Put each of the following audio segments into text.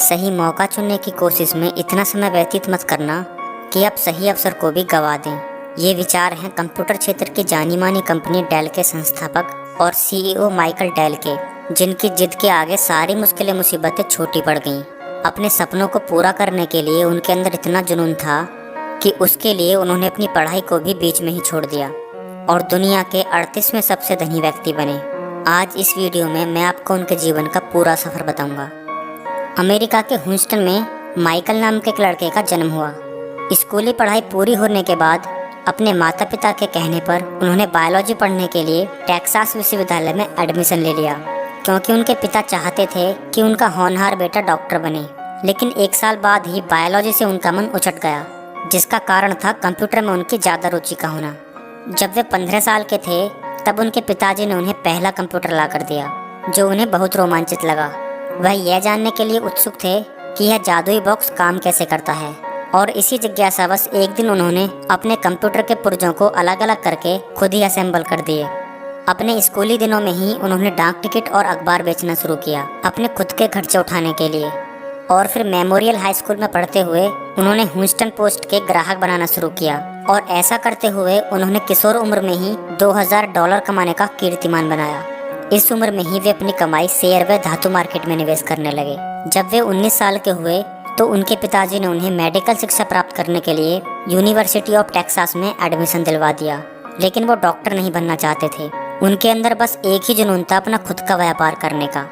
सही मौका चुनने की कोशिश में इतना समय व्यतीत मत करना कि आप सही अवसर को भी गंवा दें। ये विचार हैं कंप्यूटर क्षेत्र की जानी मानी कंपनी डेल के संस्थापक और सीईओ माइकल डेल के, जिनकी जिद के आगे सारी मुश्किलें मुसीबतें छोटी पड़ गईं। अपने सपनों को पूरा करने के लिए उनके अंदर इतना जुनून था कि उसके लिए उन्होंने अपनी पढ़ाई को भी बीच में ही छोड़ दिया और दुनिया के 38वें सबसे धनी व्यक्ति बने। आज इस वीडियो में मैं आपको उनके जीवन का पूरा सफ़र बताऊंगा। अमेरिका के ह्यूस्टन में माइकल नाम के एक लड़के का जन्म हुआ। स्कूली पढ़ाई पूरी होने के बाद अपने माता पिता के कहने पर उन्होंने बायोलॉजी पढ़ने के लिए टेक्सास विश्वविद्यालय में एडमिशन ले लिया, क्योंकि उनके पिता चाहते थे कि उनका होनहार बेटा डॉक्टर बने। लेकिन 1 साल बाद ही बायोलॉजी से उनका मन उचट गया, जिसका कारण था कंप्यूटर में उनकी ज़्यादा रुचि का होना। जब वे 15 साल के थे तब उनके पिताजी ने उन्हें पहला कंप्यूटर ला कर दिया, जो उन्हें बहुत रोमांचित लगा। वह यह जानने के लिए उत्सुक थे कि यह जादुई बॉक्स काम कैसे करता है, और इसी जिज्ञासावश एक दिन उन्होंने अपने कंप्यूटर के पुर्जों को अलग अलग करके खुद ही असेंबल कर दिए। अपने स्कूली दिनों में ही उन्होंने डाक टिकट और अखबार बेचना शुरू किया अपने खुद के खर्चे उठाने के लिए, और फिर मेमोरियल हाई स्कूल में पढ़ते हुए उन्होंने ह्यूस्टन पोस्ट के ग्राहक बनाना शुरू किया, और ऐसा करते हुए उन्होंने किशोर उम्र में ही $2000 कमाने का कीर्तिमान बनाया। इस उम्र में ही वे अपनी कमाई शेयर व धातु मार्केट में निवेश करने लगे। जब वे 19 साल के हुए तो उनके पिताजी ने उन्हें मेडिकल शिक्षा प्राप्त करने के लिए यूनिवर्सिटी ऑफ टेक्सास में एडमिशन दिलवा दिया, लेकिन वो डॉक्टर नहीं बनना चाहते थे। उनके अंदर बस एक ही जुनून था, अपना खुद का व्यापार करने का।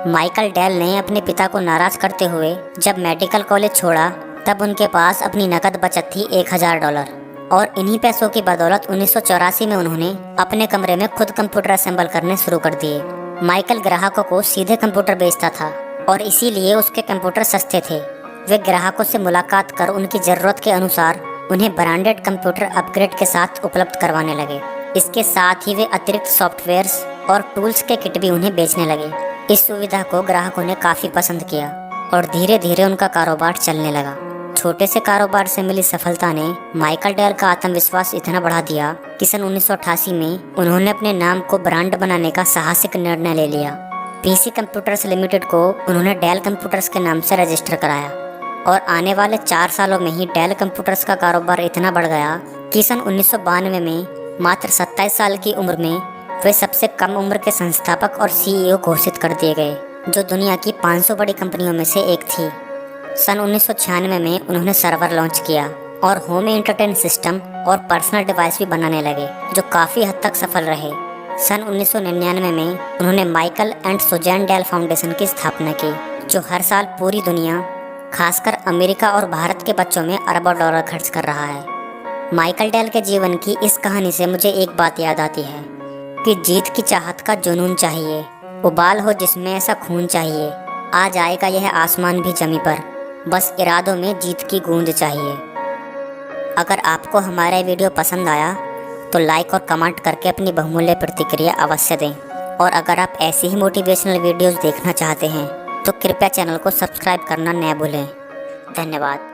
माइकल डेल ने अपने पिता को नाराज करते हुए जब मेडिकल कॉलेज छोड़ा तब उनके पास अपनी नकद बचत थी $1000, और इन्हीं पैसों की बदौलत 1984 में उन्होंने अपने कमरे में खुद कंप्यूटर असेंबल करने शुरू कर दिए। माइकल ग्राहकों को सीधे कंप्यूटर बेचता था और इसीलिए उसके कंप्यूटर सस्ते थे। वे ग्राहकों से मुलाकात कर उनकी ज़रूरत के अनुसार उन्हें ब्रांडेड कंप्यूटर अपग्रेड के साथ उपलब्ध करवाने लगे। इसके साथ ही वे अतिरिक्त सॉफ्टवेयर्स और टूल्स के किट भी उन्हें बेचने लगे। इस सुविधा को ग्राहकों ने काफ़ी पसंद किया और धीरे धीरे उनका कारोबार चलने लगा। छोटे से कारोबार से मिली सफलता ने माइकल डेल का आत्मविश्वास इतना बढ़ा दिया कि सन 1988 में उन्होंने अपने नाम को ब्रांड बनाने का साहसिक निर्णय ले लिया। पीसी कंप्यूटर्स लिमिटेड को उन्होंने डेल कंप्यूटर्स के नाम से रजिस्टर कराया, और आने वाले 4 सालों में ही डेल कंप्यूटर्स का कारोबार इतना बढ़ गया कि सन 1992 में मात्र 27 साल की उम्र में वे सबसे कम उम्र के संस्थापक और सीईओ घोषित कर दिए गए, जो दुनिया की 500 बड़ी कंपनियों में से एक थी। सन 1996 में उन्होंने सर्वर लॉन्च किया और होम एंटरटेनमेंट सिस्टम और पर्सनल डिवाइस भी बनाने लगे, जो काफ़ी हद तक सफल रहे। सन 1999 में उन्होंने Michael and Susan Dell foundation की स्थापना की, जो हर साल पूरी दुनिया, खासकर अमेरिका और भारत के बच्चों में अरबों डॉलर खर्च कर रहा है। माइकल डेल के जीवन की इस कहानी से मुझे एक बात याद आती है कि जीत की चाहत का जुनून चाहिए, उबाल हो जिसमें ऐसा खून चाहिए। आ जाएगा यह आसमान भी जमी पर, बस इरादों में जीत की गूंज चाहिए। अगर आपको हमारा वीडियो पसंद आया तो लाइक और कमेंट करके अपनी बहुमूल्य प्रतिक्रिया अवश्य दें, और अगर आप ऐसी ही मोटिवेशनल वीडियोस देखना चाहते हैं तो कृपया चैनल को सब्सक्राइब करना न भूलें। धन्यवाद।